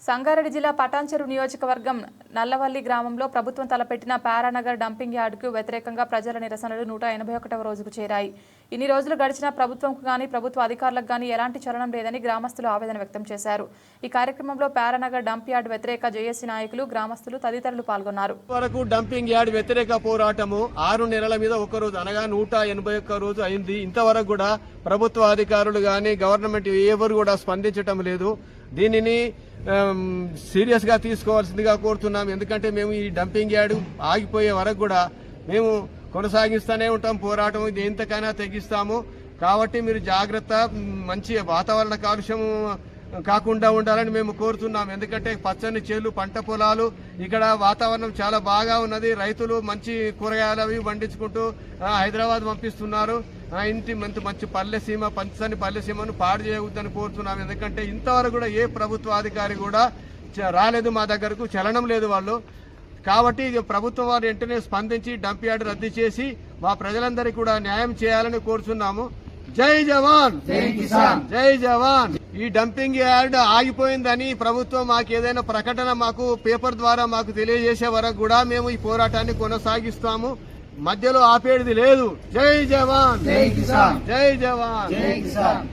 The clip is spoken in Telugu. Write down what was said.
సంగారెడ్డి జిల్లా పటాన్చెరు నియోజకవర్గం నల్లవల్లి గ్రామంలో ప్రభుత్వం తలపెట్టిన పారానగర్ డంపింగ్ యార్డుకు వ్యతిరేకంగా ప్రజల నిరసనలు 181వ రోజుకు చేరాయి. ఇన్ని రోజులు గడిచిన ప్రభుత్వంకు గాని ప్రభుత్వ అధికారులకు గాని ఎలాంటి చలనం లేదని గ్రామస్తులు ఆవేదన వ్యక్తం చేశారు. ఈ కార్యక్రమంలో పారానగర్ డంప్ యార్డ్ వ్యతిరేక జేఏసీ నాయకులు, గ్రామస్తులు తదితరులు పాల్గొన్నారు. వరకు డంపింగ్ యార్డ్ వ్యతిరేక పోరాటము 6 నెలల మీద ఒక రోజు అనగా 181 రోజు అయింది. ఇంతవరకు కూడా ప్రభుత్వ అధికారులు గాని గవర్నమెంట్ ఎవరు కూడా స్పందించటం లేదు. దీనిని సీరియస్ గా తీసుకోవాల్సిందిగా కోరుతున్నాం. ఎందుకంటే మేము ఈ డంపింగ్ యార్డు ఆగిపోయే వరకు కూడా మేము కొనసాగిస్తూనే ఉంటాం పోరాటం. ఇది ఎంతకైనా తెగిస్తాము. కాబట్టి మీరు జాగ్రత్త, మంచి వాతావరణ కాలుష్యం కాకుండా ఉండాలని మేము కోరుతున్నాం. ఎందుకంటే పచ్చని చేలు, పంట పొలాలు, ఇక్కడ వాతావరణం చాలా బాగా ఉన్నది. రైతులు మంచి కూరగాయలు అవి పండించుకుంటూ హైదరాబాద్ పంపిస్తున్నారు. ఇంటి మంచి పల్లెసీమ, పచ్చని పల్లెసీమను పాడు చేయవద్దని కోరుతున్నాం. ఎందుకంటే ఇంతవరకు కూడా ఏ ప్రభుత్వ అధికారి కూడా రాలేదు మా దగ్గరకు, చలనం లేదు వాళ్ళు. కాబట్టి ప్రభుత్వం వారు వెంటనే స్పందించి డంప్ యార్డ్ రద్దు చేసి మా ప్రజలందరికీ కూడా న్యాయం చేయాలని కోరుతున్నాము. జై జవాన్, జై కిసాన్, జై జవాన్. ఈ డంపింగ్ యార్డ్ ఆగిపోయిందని ప్రభుత్వం మాకు ఏదైనా ప్రకటన మాకు పేపర్ ద్వారా మాకు తెలియజేసే వరకు కూడా మేము ఈ పోరాటాన్ని కొనసాగిస్తాము. మధ్యలో ఆపేది లేదు. జై జవాన్, జై కిసాన్, జై జవాన్, జై కిసాన్.